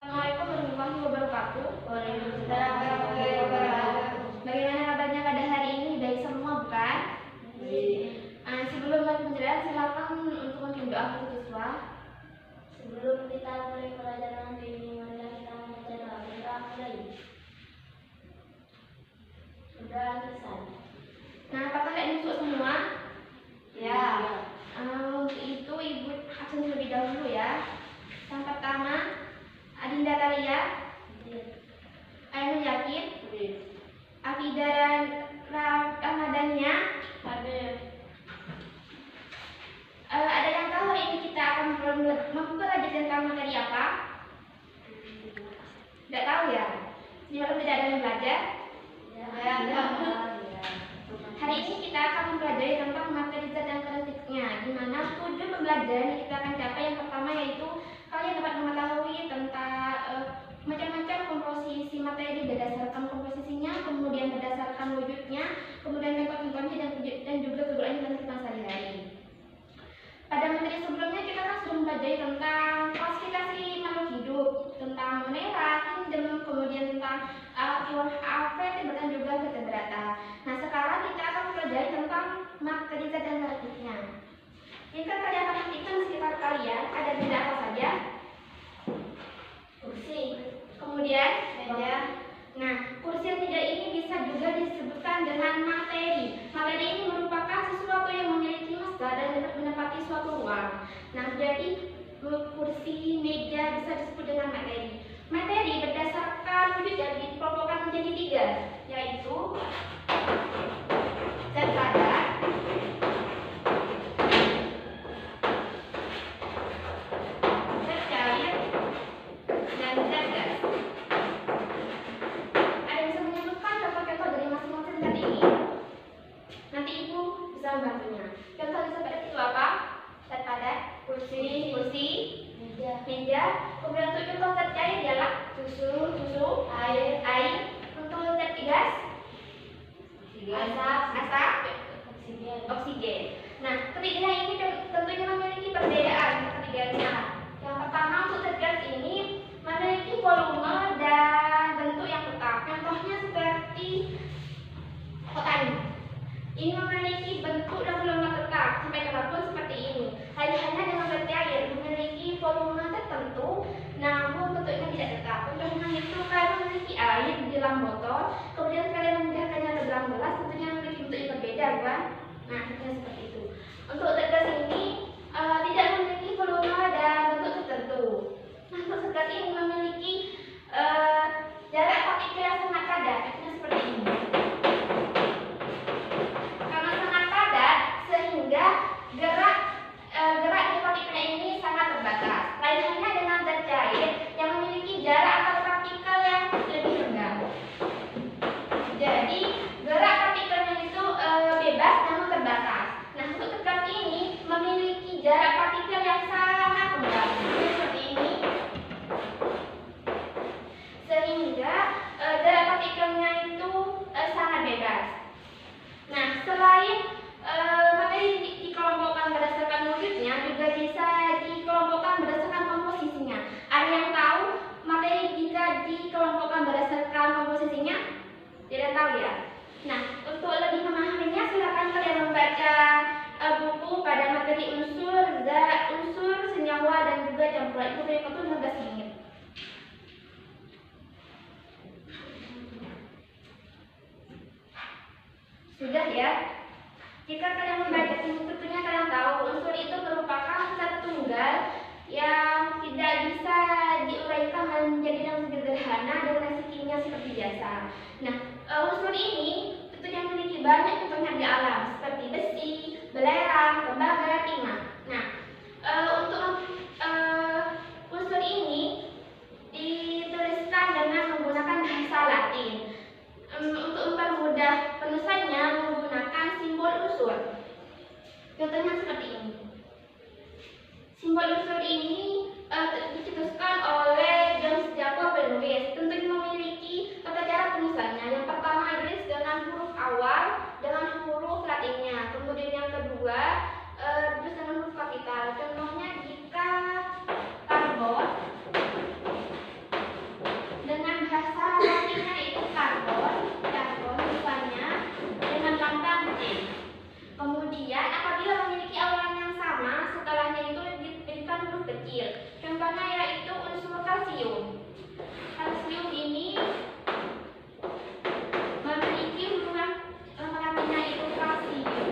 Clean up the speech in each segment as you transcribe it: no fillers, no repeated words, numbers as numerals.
Assalamualaikum warahmatullahi wabarakatuh. Waalaikumsalam warahmatullahi wabarakatuh. Bagaimana kabarnya pada hari ini? Baik semua, bukan? Sebelum lanjut penjelasan, silakan untuk memimpin doa untuk siswa. Sebelum kita mulai pelajaran hari ini, marilah kita membaca doa. Kita mulai. Sudah selesai. Nah, apakah kalian masuk semua? Ya. Untuk itu Ibu absen terlebih dahulu ya. Yang pertama, Adinda Talia, Ainul Yakin, Afida dan Ramadania. Ada yang tahu hari ini kita akan mempelajari tentang materi apa? Tidak tahu ya? Jadi tidak ada yang belajar? Hari ini kita akan mempelajari tentang materi zat dan karakteristiknya, di mana tujuan pembelajaran yang kita akan capai. Yang pertama yaitu kalian dapat mengetahui tentang macam-macam komposisi materi berdasarkan komposisinya, kemudian berdasarkan wujudnya, kemudian contoh-contohnya dan juga kegunaannya dalam kehidupan sehari-hari. Pada materi sebelumnya kita kan sudah mempelajari tentang klasifikasi makhluk hidup, tentang monera, kingdom, kemudian tentang keyword alfabet dan juga vertebrata. Nah, sekarang kita akan mempelajari tentang materi zat dan karakteristiknya. Jika kalian perhatikan di sekitar kalian ada benda apa saja? Kursi, kemudian meja. Nah, kursi dan meja ini bisa juga disebutkan dengan materi. Materi ini merupakan sesuatu yang memiliki massa dan dapat menempati suatu ruang. Nah, jadi kursi, meja bisa disebut dengan materi. Materi berdasarkan wujudnya dikelompokkan menjadi tiga, yaitu zat padat, zat cair, dan zat gas. Ada yang bisa menyebutkan contoh-contoh dari masing-masing zat ini? Nanti Ibu bisa membantunya. Contoh seperti itu apa? Zat padat, kursi, meja. Kemudian untuk contoh zat cair ialah susu, air. Untuk zat gas, asap, oksigen. Nah, ketiganya ini tentunya memiliki perbedaan ketiganya. Yang pertama, untuk zat gas ini memiliki volume dan bentuk yang tetap. Contohnya seperti kotak ini. Ini memiliki bentuk dan volume tetap sampai kapanpun seperti ini. Hanya dengan zat cair memiliki volume tertentu, namun bentuknya tidak tetap. Contohnya itu kalian memiliki air di dalam botol, kemudian kalian memindahkannya ke dalam gelas, tentunya memiliki bentuk yang berbeda, bukan? Nah, tentunya seperti itu. Untuk zat gas ini tidak memiliki volume dan bentuk tertentu. Nah, untuk zat gas ini memiliki jarak partikel yang sangat padat, tentunya seperti ini. Karena sangat padat, sehingga gerak di partikel ini sangat terbatas. Lain halnya dengan zat cair yang memiliki jarak antar partikel yang lebih rendah. Jadi gerak partikelnya itu bebas namun terbatas. Nah, untuk zat gas ini memiliki jarak partikel yang sangat rendah, seperti ini. Sehingga jarak partikelnya itu sangat bebas. Nah, selain materi dikelompokkan berdasarkan wujudnya, juga bisa dikelompokkan berdasarkan komposisinya. Ada yang tahu materi jika dikelompokkan berdasarkan komposisinya? Tidak tahu ya? Nah, untuk lebih memahaminya, silakan kalian membaca buku pada materi unsur, zat, unsur, senyawa, dan juga campuran. Itu dari waktu 15 menit. Sudah ya? Jika kalian membaca ini, tentunya kalian tahu unsur itu merupakan zat tunggal yang tidak bisa diuraikan menjadi yang sederhana dengan reaksi kimia seperti biasa. Nah, unsur ini tentunya memiliki banyak contohnya di alam seperti besi, belerang, tembaga, timah. Nah, untuk unsur ini dituliskan dengan menggunakan bahasa Latin. Untuk mempermudah penulisannya menggunakan simbol unsur. Contohnya seperti ini. Simbol unsur ini dicetuskan oleh John Jacob penulis. Tentunya memiliki tata cara penulisannya. Yang pertama ditulis dengan huruf awal dengan huruf Latinnya. Kemudian yang kedua ditulis dengan huruf kapital. Contohnya jika karbon kalsium. Kalsium ini memiliki hubungan melatinnya itu kalsium.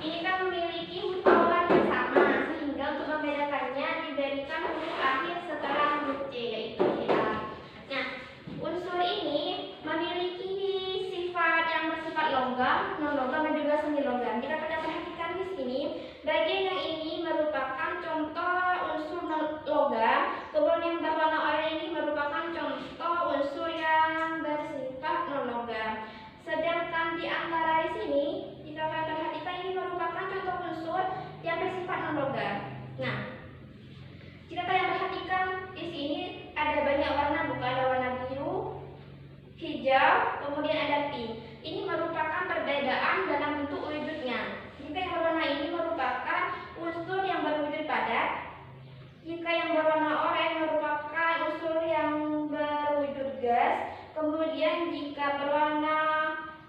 Ini kan memiliki pola yang sama, sehingga untuk membedakannya diberikan huruf akhir setelah huruf C, yaitu CA. Nah, unsur ini memiliki sifat yang bersifat logam, non-logam, dan juga semi logam. Jika kita perhatikan di sini, bagian yang ini merupakan contoh unsur non-logam, kemudian yang berwarna oranye ini merupakan contoh unsur yang bersifat non-logam. Sedangkan di antara di sini, jika kalian perhatikan, ini merupakan contoh unsur yang bersifat non-logam. Nah, jika kalian perhatikan di sini ada banyak warna, bukan, ada warna biru, hijau, kemudian ada pink. Ini merupakan perbedaan dalam bentuk wujudnya. Jika yang berwarna ini merupakan unsur yang berwujud padat, jika yang berwarna oranye merupakan unsur yang berwujud gas, kemudian jika berwarna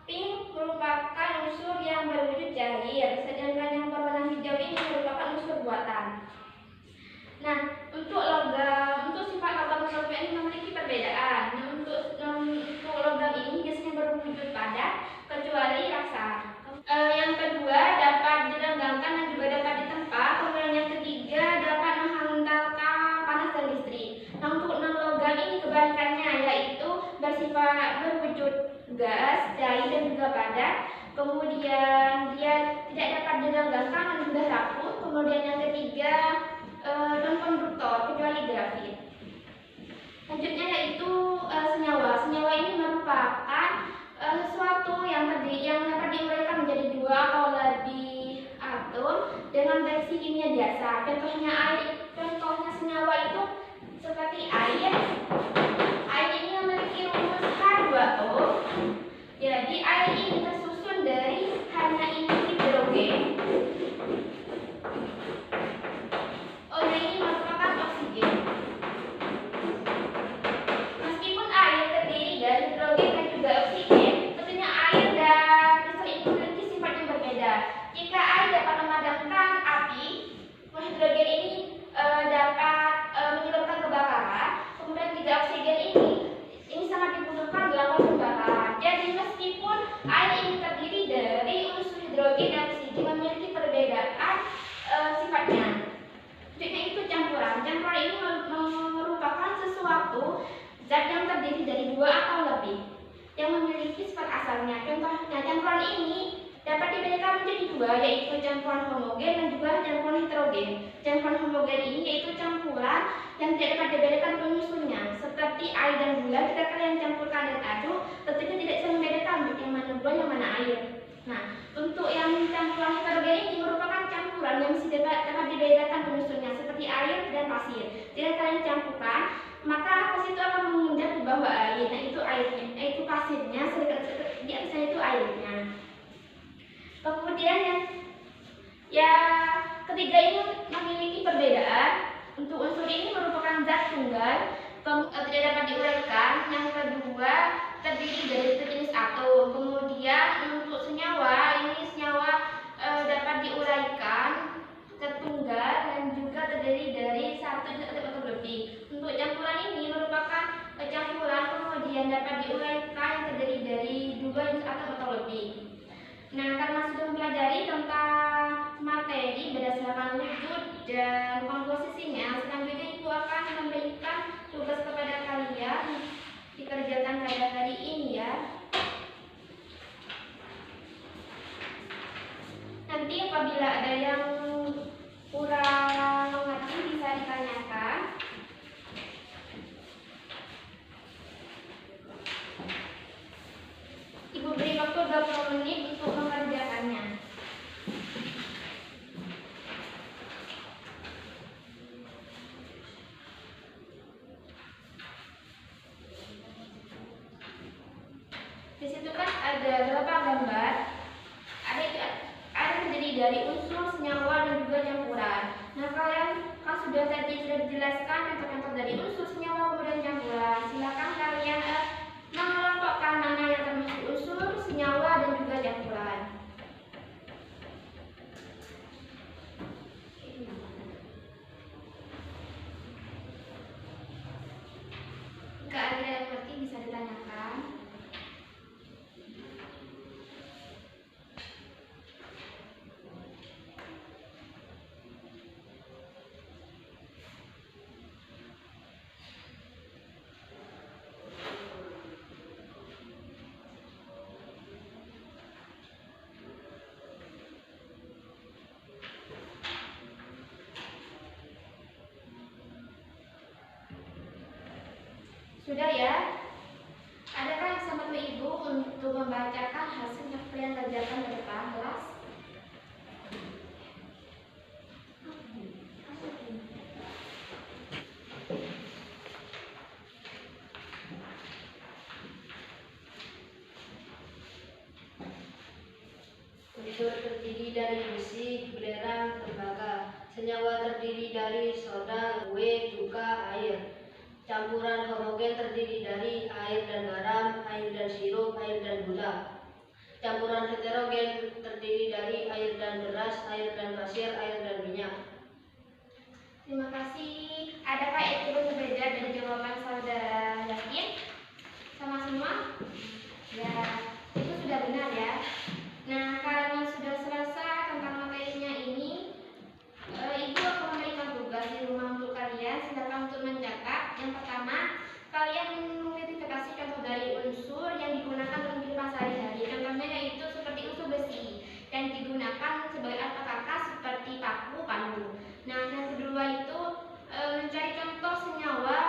pink merupakan unsur yang berwujud cair, sedangkan yang berwarna hijau ini merupakan unsur buatan. Nah, untuk sifat logam non-logam ini memiliki perbedaan. Nah, untuk logam ini biasanya berwujud padat kecuali raksa. Yang kedua dapat direnggangkan dan juga dapat ditempa. Kemudian yang ketiga dapat menghantarkan panas dan listrik. Nah, untuk non-logam ini kebalikannya, yaitu bersifat berwujud gas, cair, dan juga padat. Kemudian dia tidak dapat direnggangkan dan mudah rapuh. Kemudian yang ketiga non-konduktor kecuali grafit. Selanjutnya yaitu senyawa. Senyawa ini merupakan sesuatu yang dapat diuraikan menjadi dua atau lebih atom dengan reaksi kimia biasa. Contohnya senyawa itu seperti air. Air ini memiliki rumus H2O. Jadi air ini tersusun dari hanya ini hidrogen. Ini merupakan oksigen. Meskipun air terdiri dari hidrogen dan juga oksigen, tentunya air dan kristal ini memiliki sifat yang berbeda. Jika air dapat memadamkan api, hidrogen ini dapat menyebabkan kebakaran. Kemudian juga oksigen ini sangat dibutuhkan dalam pembakaran. Jadi meskipun air ini terdiri dari unsur hidrogen dan oksigen, memiliki perbedaan sifatnya. Selanjutnya itu campuran. Campuran ini merupakan sesuatu zat yang terdiri dari dua atau lebih yang memiliki sifat asalnya. Contohnya campuran ini dapat dibedakan menjadi dua, yaitu campuran homogen dan juga campuran heterogen. Campuran homogen ini yaitu campuran yang tidak dapat dibedakan penyusunnya, seperti air dan gula. Jika kalian campurkan dan aduk, tentunya tidak bisa membedakan yang mana gula yang mana air. Nah, untuk yang campuran heterogen ini merupakan campuran yang masih dapat dibedakan penyusunnya, seperti air dan pasir. Jika kalian campurkan, maka pasir itu akan mengendap di bawah air. Nah, itu airnya, itu pasirnya, di atasnya itu airnya. Kemudian yang ketiga ini memiliki perbedaan. Untuk unsur ini merupakan zat tunggal, tidak dapat diuraikan. Yang kedua terdiri dari sejenis atom. Kemudian untuk senyawa dapat diuraikan, tertunggal, dan juga terdiri dari satu atau lebih. Untuk campuran ini merupakan campuran kemudian dapat diuraikan yang terdiri dari dua jenis atom atau lebih. Nah, karena sudah mempelajari tentang materi berdasarkan wujud dan komposisinya, selanjutnya Ibu akan memberikan tugas kepada kalian dikerjakan pada hari ini ya. Nanti apabila ada yang kurang mengerti bisa ditanyakan. Ibu beri waktu 20 menit untuk mengerjakannya. Di situ kan ada beberapa gambar. Ada terdiri dari unsur, senyawa, dan juga campuran. Nah, kalian kan sudah dijelaskan contoh-contoh dari unsur, senyawa, kemudian campuran. Silakan kalian mengelompokkan mana yang termasuk unsur, senyawa, dan juga campuran. Sudah ya? Adakah yang sama Ibu untuk membacakan hasil yang kalian kerjakan di depan kelas? Unsur terdiri dari besi, belerang, tembaga. Senyawa terdiri dari soda, kue, cuka, air. Campuran homogen terdiri dari air dan garam, air dan sirup, air dan gula. Campuran heterogen terdiri dari air dan beras, air dan pasir, air dan minyak. Terima kasih. Adakah itu berbeda dari jawaban saudara Yakin? Sama semua? Ya, itu sudah benar ya. Nah, karena sudah selesai tentang materinya ini, Ibu akan memberikan tugas di rumah untuk kalian. Silakan untuk mencatat. Yang pertama, kalian mengidentifikasi contoh dari unsur yang digunakan dalam kehidupan sehari-hari. Contohnya yaitu seperti unsur besi yang digunakan sebagai alat pengangkat seperti paku, palu. Nah, yang kedua itu mencari contoh senyawa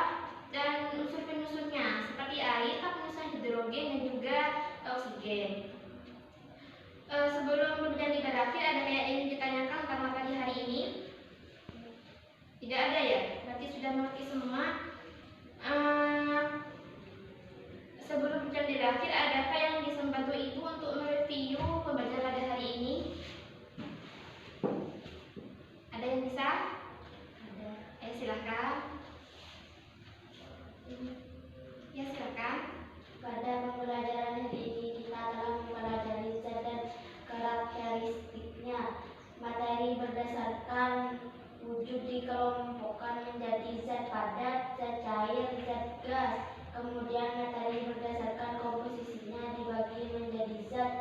dan unsur penyusunnya seperti air, penyusun hidrogen dan juga oksigen. Sebelum kemudian berakhir, ada yang ingin ditanyakan tentang materi hari ini? Tidak ada ya? Berarti sudah mengerti semua. Sebelum kemudian berakhir, adakah yang bisa membantu Ibu untuk mereview pembelajaran pada hari ini? Ada yang bisa? Ada. Silakan. Ya, silakan. Pada pembelajaran hari ini kita telah mempelajari zat dan karakteristiknya. Materi berdasarkan wujud dikelompokkan menjadi zat padat, zat cair, zat gas. Kemudian materi berdasarkan komposisinya dibagi menjadi zat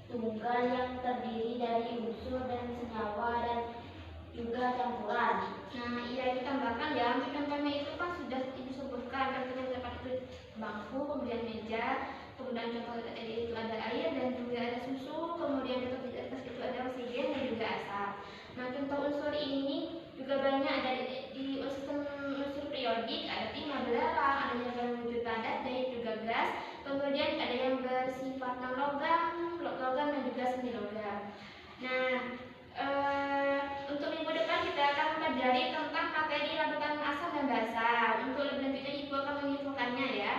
tunggal yang terdiri dari unsur dan senyawa dan juga campuran. Nah, iya itu tambahkan ya. Untuk contohnya itu kan sudah disebutkan. Contohnya seperti bangku, kemudian meja, kemudian contoh tadi itu ada air dan juga ada susu, kemudian contoh di atas itu ada oksigen dan juga asap. Nah, contoh unsur ini juga banyak ada di sistem unsur periodik, ada 5 belerang, ada yang berwujud padat dan juga gas, kemudian ada yang bersifat non-logam, logam dan juga semi logam. Nah, untuk minggu depan kita akan mempelajari tentang materi larutan asam dan basa. Untuk lebih lanjutnya Ibu akan menginfokannya ya.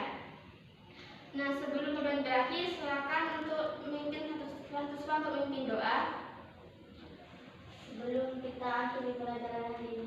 Nah, sebelum kemudian berakhir, silakan untuk memimpin satu untuk memimpin doa. Sebelum kita akhiri pelajaran hari ini,